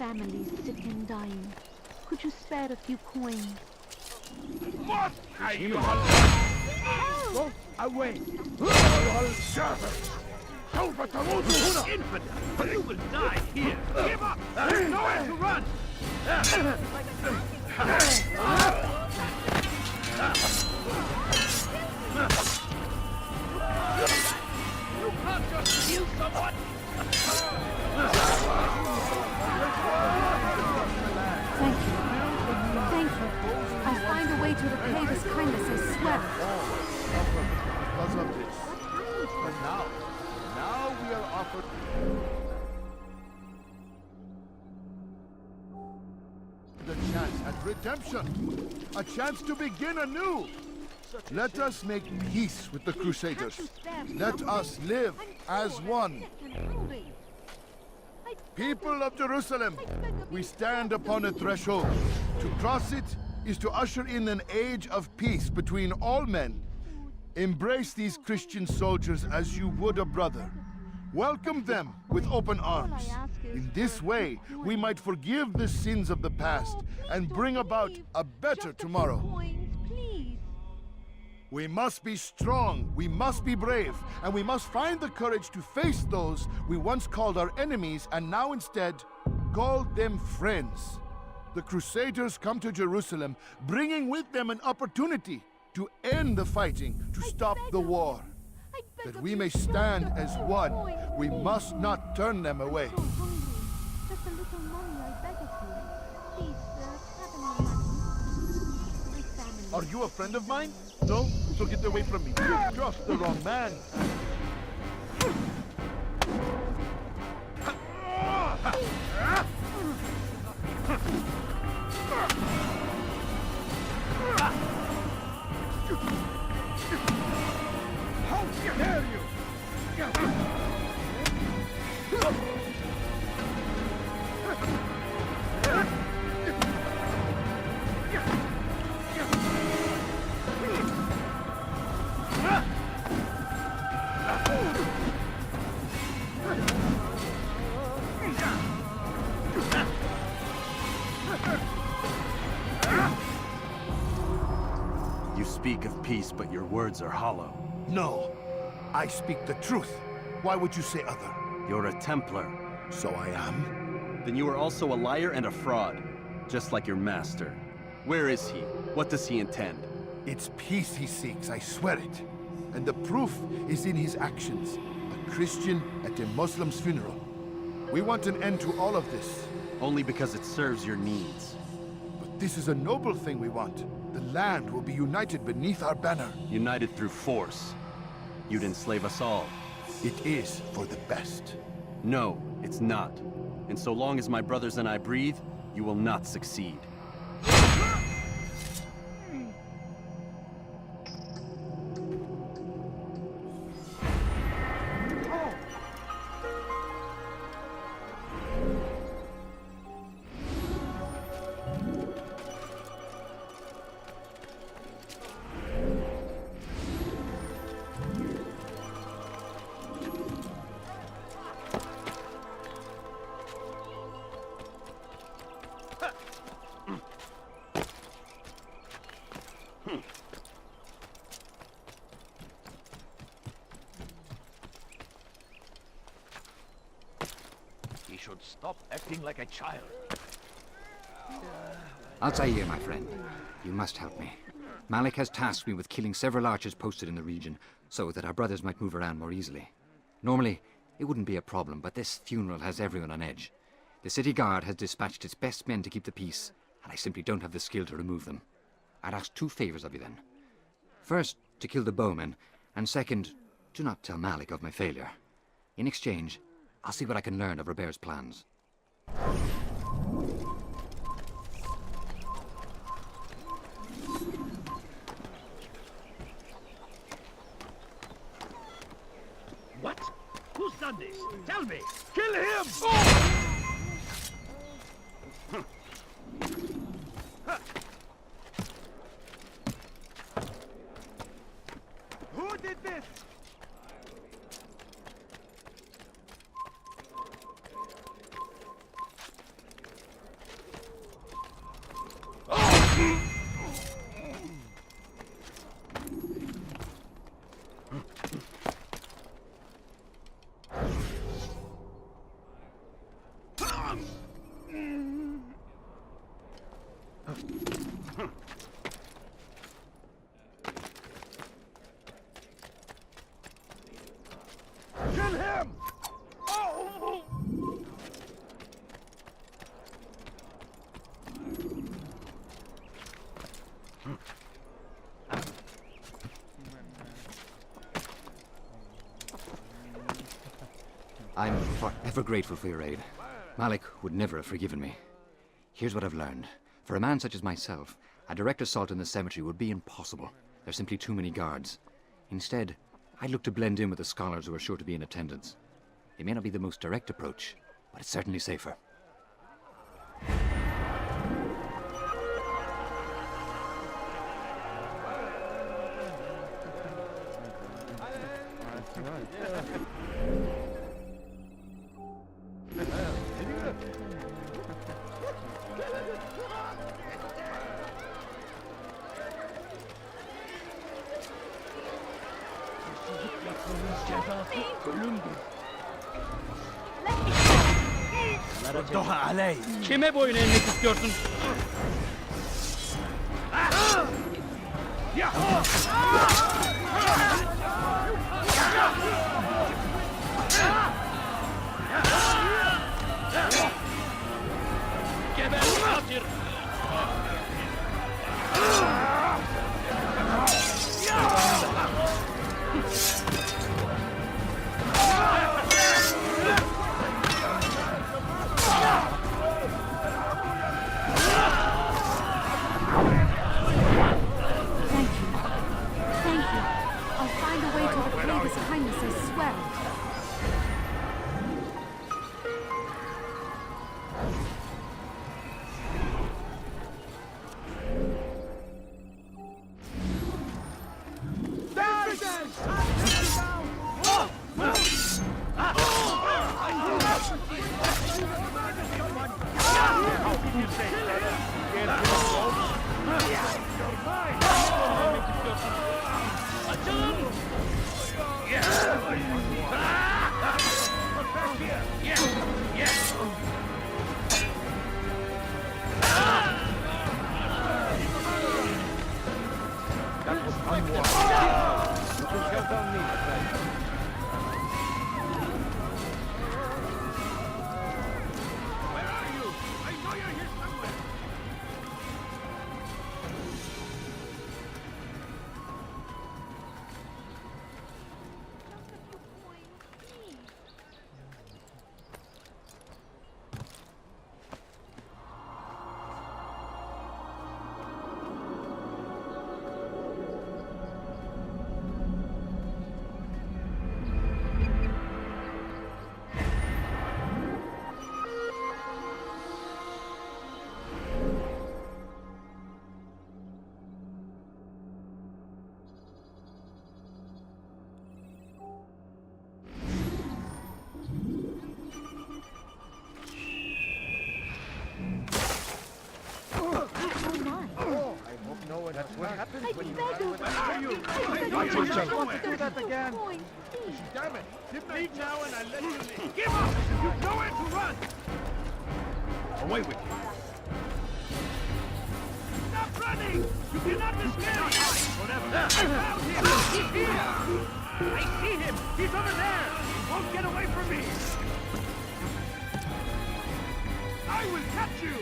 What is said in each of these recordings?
families sick and dying. Could you spare a few coins? What? Go away! Infidel! You will die here! Give up! There's nowhere to run! You can't just kill someone! Thank you. Thank you. I'll find a way to repay this kindness, I swear. Because of this. But now we are offered... the chance at redemption. A chance to begin anew. Let us make peace with the Crusaders. Let us live as one. People of Jerusalem, we stand upon a threshold. To cross it is to usher in an age of peace between all men. Embrace these Christian soldiers as you would a brother. Welcome them with open arms. In this way, we might forgive the sins of the past and bring about a better tomorrow. We must be strong, we must be brave, and we must find the courage to face those we once called our enemies and now instead call them friends. The Crusaders come to Jerusalem, bringing with them an opportunity to end the fighting, to stop the war. That we may stand as one, we must not turn them away. Just a little money, I beg of you. Please, have any money. My family. Are you a friend of mine? No? So get away from me. You're just the wrong man. How dare you! You speak of peace, but your words are hollow. No, I speak the truth. Why would you say other? You're a Templar. So I am. Then you are also a liar and a fraud, just like your master. Where is he? What does he intend? It's peace he seeks, I swear it. And the proof is in his actions. A Christian at a Muslim's funeral. We want an end to all of this. Only because it serves your needs. But this is a noble thing we want. The land will be united beneath our banner. United through force. You'd enslave us all. It is for the best. No, it's not. And so long as my brothers and I breathe, you will not succeed. He should stop acting like a child. Altair, my friend, you must help me. Malik has tasked me with killing several archers posted in the region, so that our brothers might move around more easily. Normally, it wouldn't be a problem, but this funeral has everyone on edge. The city guard has dispatched its best men to keep the peace, and I simply don't have the skill to remove them. I'd ask two favors of you then. First, to kill the bowmen, and second, do not tell Malik of my failure. In exchange, I'll see what I can learn of Robert's plans. What? Who's done this? Tell me! Kill him! Who did this? I'm forever grateful for your aid. Malik would never have forgiven me. Here's what I've learned. For a man such as myself, a direct assault in the cemetery would be impossible. There's simply too many guards. Instead, I'd look to blend in with the scholars who are sure to be in attendance. It may not be the most direct approach, but it's certainly safer. Doha aley. Kime boyun eğmek istiyorsun? Ya! Geber katil! Thank you. I'll find a way to repay this kindness, I swear. Damn it! Leave now and I let you leave. Give up! You've nowhere to run! Away with you! Stop running! You cannot be scared! Whatever. I found him! He's here! I see him! He's over there! He won't get away from me! I will catch you!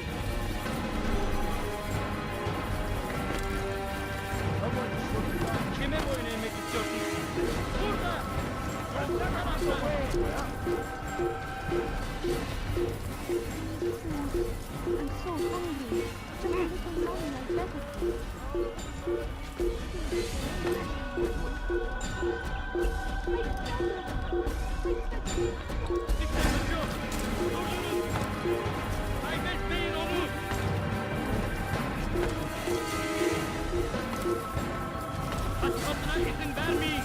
Kime boyun eğmek istiyorsun? Burada! I'm so hungry. Just a little longer, I beg of you. Kaybetmeyin onu! Kaçmasına izin vermeyin!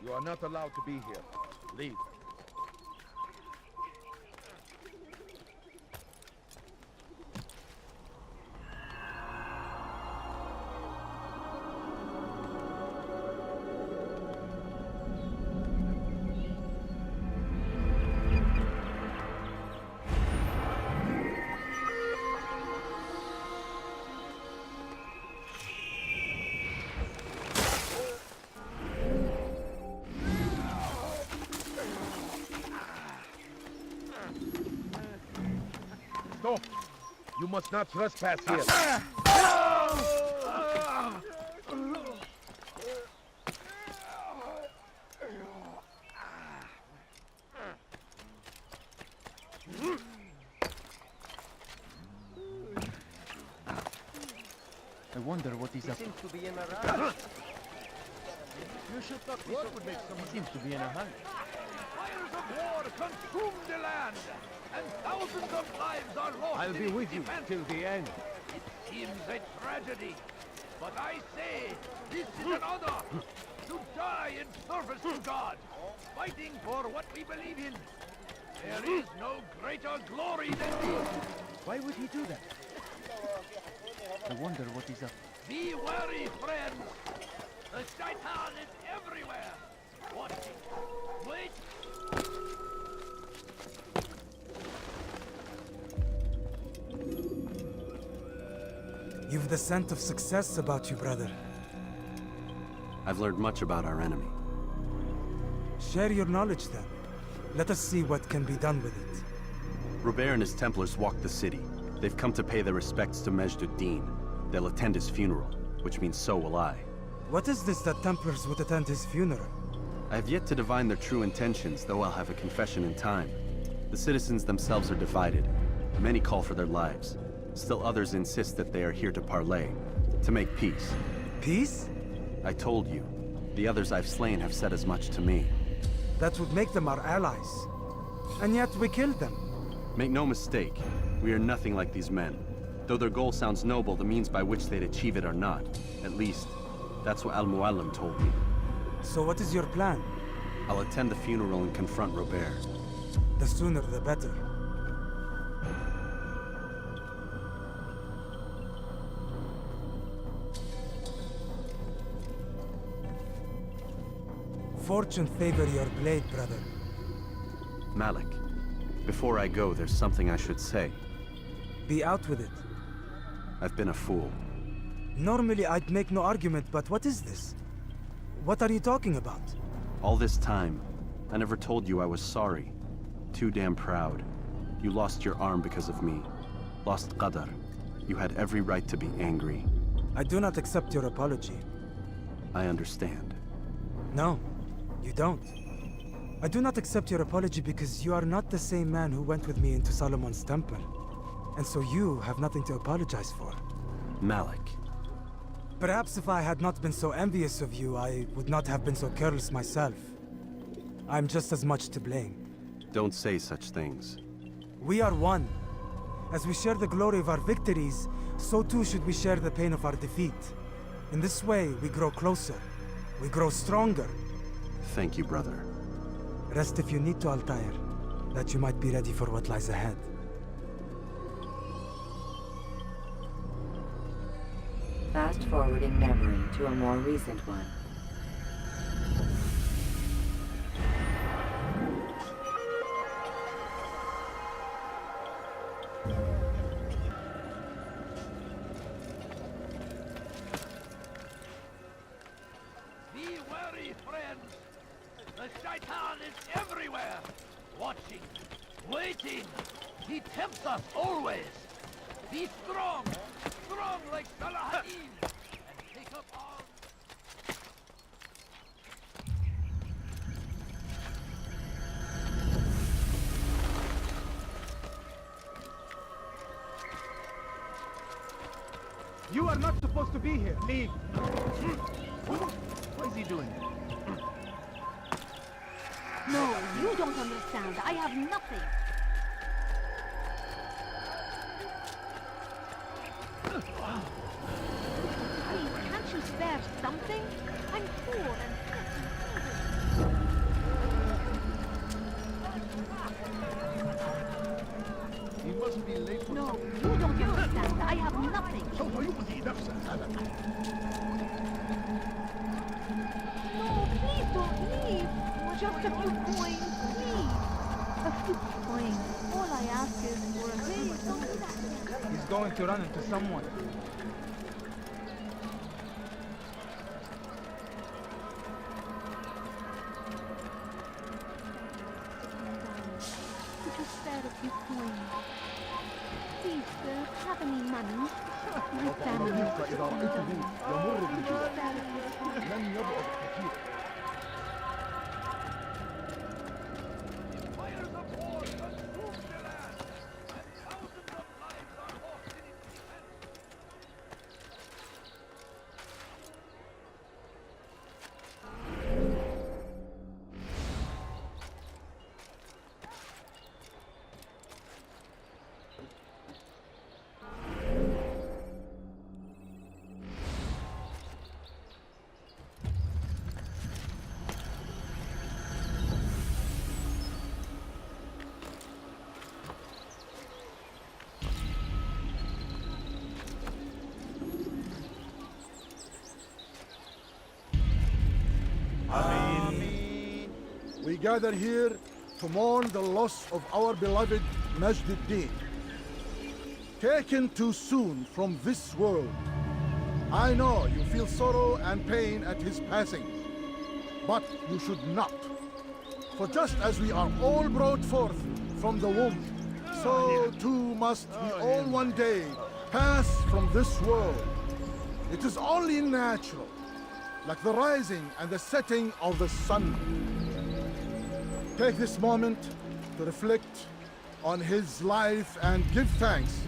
You are not allowed to be here. Leave. You must not trespass here. I wonder what he's up to. Seems to be in a rush. You should not be what would make someone seems to be in a hurry. Fires of war consume the land, and thousands of lives are lost. I'll be with you till the end. It seems a tragedy, but I say this is an honor to die in service to God, fighting for what we believe in. There is no greater glory than this. Why would he do that? I wonder what he's up to. Be wary, friends. The shaitan is everywhere. Watching. Wait. You've the scent of success about you, brother. I've learned much about our enemy. Share your knowledge then. Let us see what can be done with it. Robert and his Templars walked the city. They've come to pay their respects to Majd-ud-Din. They'll attend his funeral, which means so will I. What is this that Templars would attend his funeral? I have yet to divine their true intentions, though I'll have a confession in time. The citizens themselves are divided. Many call for their lives. Still others insist that they are here to parley, to make peace. Peace? I told you. The others I've slain have said as much to me. That would make them our allies. And yet we killed them. Make no mistake, we are nothing like these men. Though their goal sounds noble, the means by which they'd achieve it are not. At least, that's what Al-Muallim told me. So what is your plan? I'll attend the funeral and confront Robert. The sooner the better. Fortune favor your blade, brother. Malik, before I go, there's something I should say. Be out with it. I've been a fool. Normally I'd make no argument, but what is this? What are you talking about? All this time, I never told you I was sorry. Too damn proud. You lost your arm because of me. Lost Qadar. You had every right to be angry. I do not accept your apology. I understand. No, you don't. I do not accept your apology because you are not the same man who went with me into Solomon's temple. And so you have nothing to apologize for. Malik. Perhaps if I had not been so envious of you, I would not have been so careless myself. I'm just as much to blame. Don't say such things. We are one. As we share the glory of our victories, so too should we share the pain of our defeat. In this way, we grow closer. We grow stronger. Thank you, brother. Rest if you need to, Altair, that you might be ready for what lies ahead. Fast-forwarding memory to a more recent one. Be wary, friends. The shaitan is everywhere. Watching. Waiting. He tempts us always. Be strong. Strong like Salahaddin. And take up arms. You are not supposed to be here. Leave. What is he doing? No, you don't understand. I have nothing. Please, can't you spare something? I'm poor and sick and He must be late for no, you don't understand. I have nothing. سوف يؤذي نفسه هذا. No, please don't leave. Just a few coins, please. A few coins. All I ask is for a please don't do that. He's going to run into someone. Could you spare a few coins? Please, sir, have We gather here to mourn the loss of our beloved Majd-ud-Din. Taken too soon from this world. I know you feel sorrow and pain at his passing, but you should not. For just as we are all brought forth from the womb, so too must we all one day pass from this world. It is only natural, like the rising and the setting of the sun. Take this moment to reflect on his life and give thanks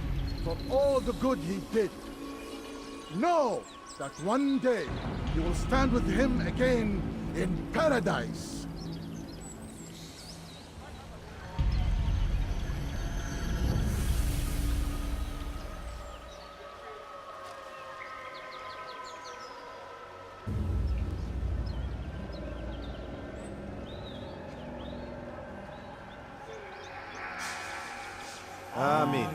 for all the good he did. Know that one day you will stand with him again in paradise. Amen.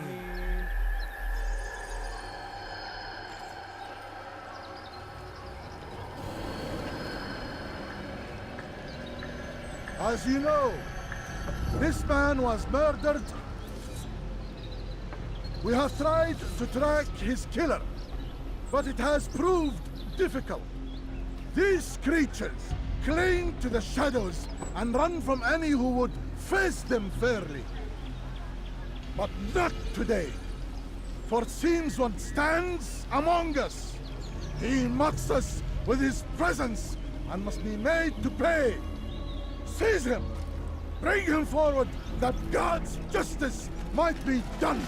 As you know, this man was murdered. We have tried to track his killer, but it has proved difficult. These creatures cling to the shadows and run from any who would face them fairly. But not today, for it seems one stands among us. He mocks us with his presence and must be made to pay. Seize him! Bring him forward, that God's justice might be done!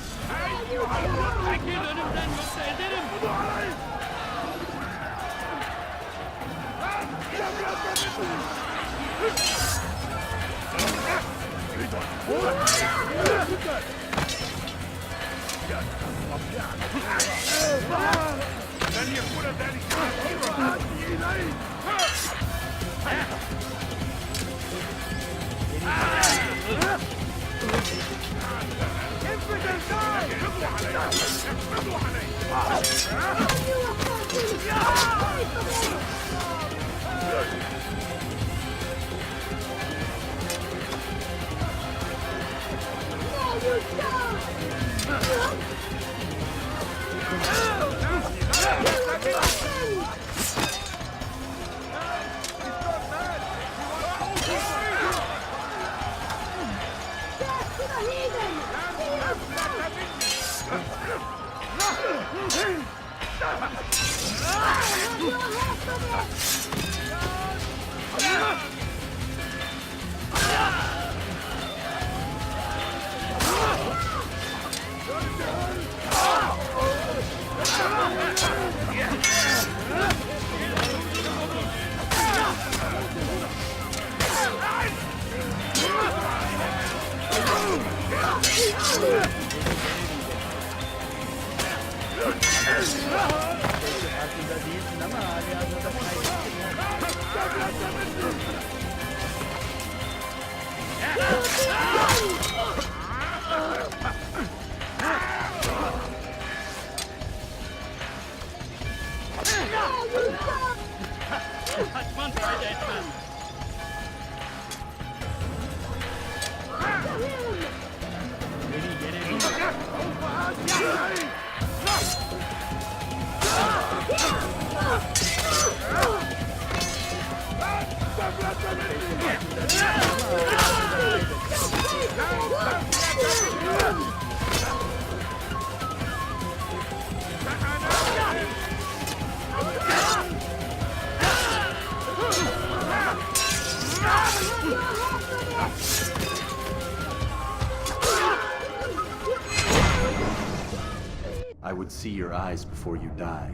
I would see your eyes before you die.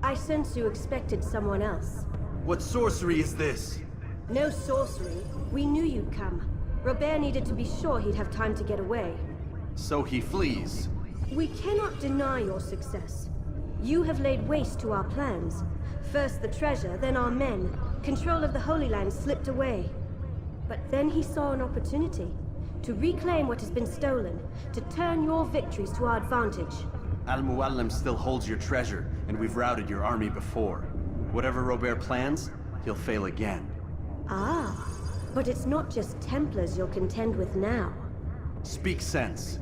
I sense you expected someone else. What sorcery is this? No sorcery. We knew you'd come. Robert needed to be sure he'd have time to get away. So he flees. We cannot deny your success. You have laid waste to our plans. First the treasure, then our men. Control of the Holy Land slipped away. But then he saw an opportunity to reclaim what has been stolen, to turn your victories to our advantage. Al-Muallim still holds your treasure, and we've routed your army before. Whatever Robert plans, he'll fail again. Ah, but it's not just Templars you'll contend with now. Speak sense.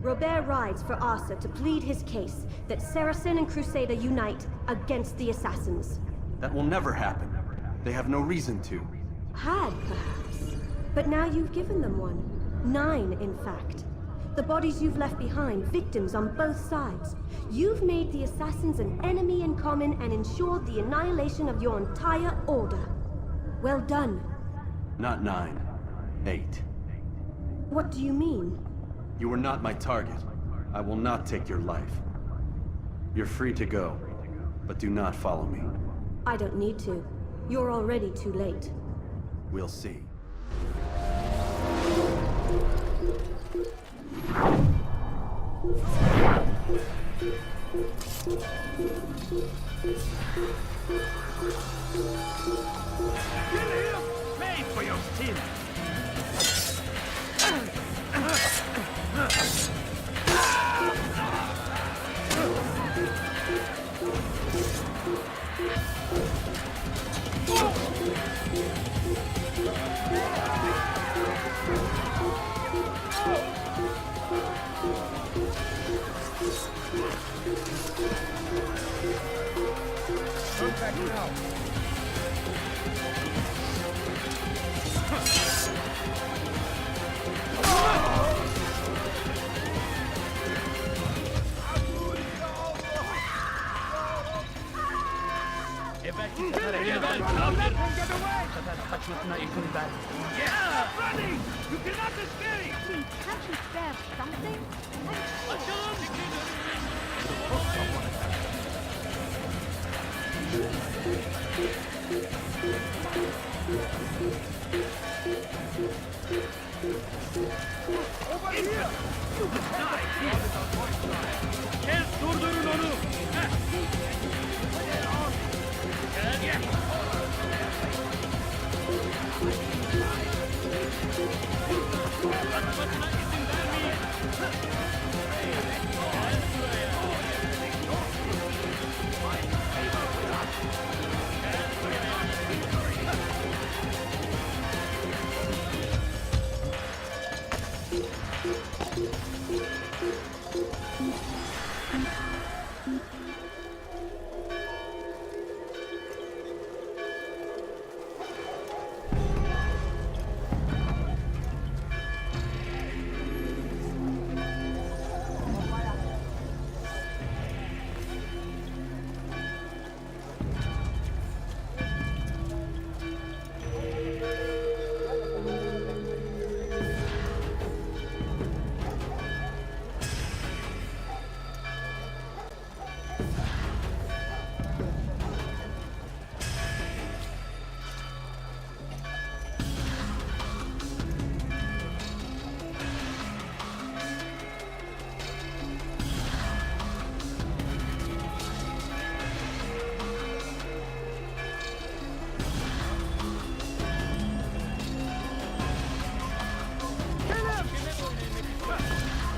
Robert rides for Asa to plead his case that Saracen and Crusader unite against the Assassins. That will never happen. They have no reason to. Had, perhaps. But now you've given them one. 9, in fact. The bodies you've left behind, victims on both sides. You've made the Assassins an enemy in common and ensured the annihilation of your entire order. Well done. Not 9. 8. What do you mean? You were not my target. I will not take your life. You're free to go, but do not follow me. I don't need to. You're already too late. We'll see. Kill him! Pay for your sin! Come back now. Yeah! Running! You cannot escape! Please, can't you spare something? Over here! You will die here! Kes durdurun onu! Heh. Gel. Kaçmasına izin vermeyin! Gel buraya!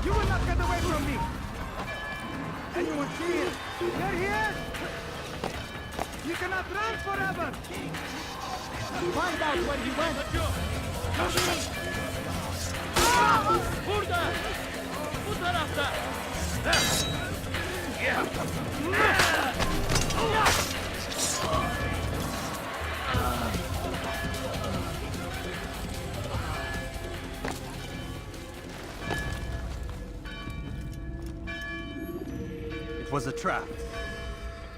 You will not get away from me! Anyone see him? There he is! You cannot run forever! Find out where he went! Burada! Bu tarafta! It was a trap.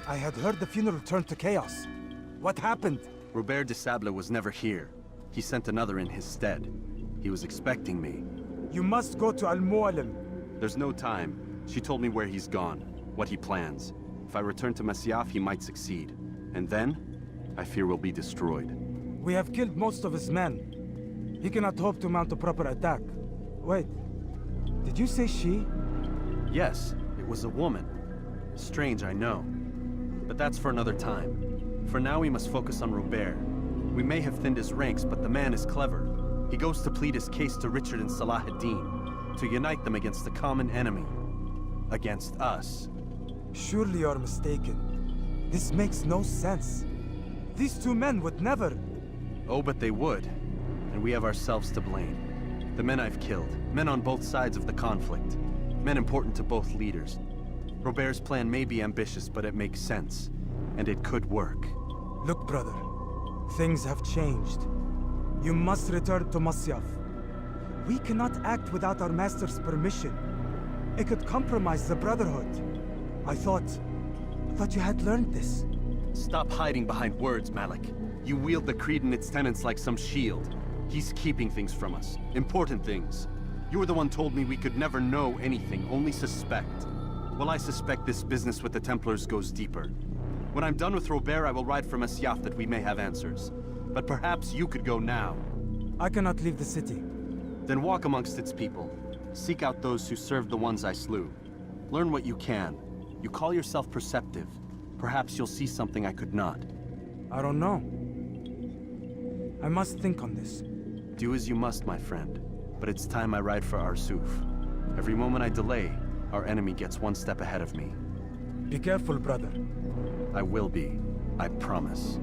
I had heard the funeral turned to chaos. What happened? Robert de Sable was never here. He sent another in his stead. He was expecting me. You must go to Al-Mualim. There's no time. She told me where he's gone, what he plans. If I return to Masyaf, he might succeed. And then, I fear we'll be destroyed. We have killed most of his men. He cannot hope to mount a proper attack. Wait, did you say she? Yes, it was a woman. Strange, I know. But that's for another time. For now, we must focus on Robert. We may have thinned his ranks, but the man is clever. He goes to plead his case to Richard and Salah ad-Din, to unite them against the common enemy. Against us. Surely you're mistaken. This makes no sense. These two men would never... Oh, but they would. And we have ourselves to blame. The men I've killed, men on both sides of the conflict, men important to both leaders. Robert's plan may be ambitious, but it makes sense. And it could work. Look, brother. Things have changed. You must return to Masyaf. We cannot act without our master's permission. It could compromise the Brotherhood. I thought you had learned this. Stop hiding behind words, Malik. You wield the Creed and its tenets like some shield. He's keeping things from us. Important things. You were the one told me we could never know anything, only suspect. Well, I suspect this business with the Templars goes deeper. When I'm done with Robert, I will ride for Masyaf that we may have answers. But perhaps you could go now. I cannot leave the city. Then walk amongst its people. Seek out those who served the ones I slew. Learn what you can. You call yourself perceptive. Perhaps you'll see something I could not. I don't know. I must think on this. Do as you must, my friend. But it's time I ride for Arsuf. Every moment I delay, our enemy gets one step ahead of me. Be careful, brother. I will be. I promise.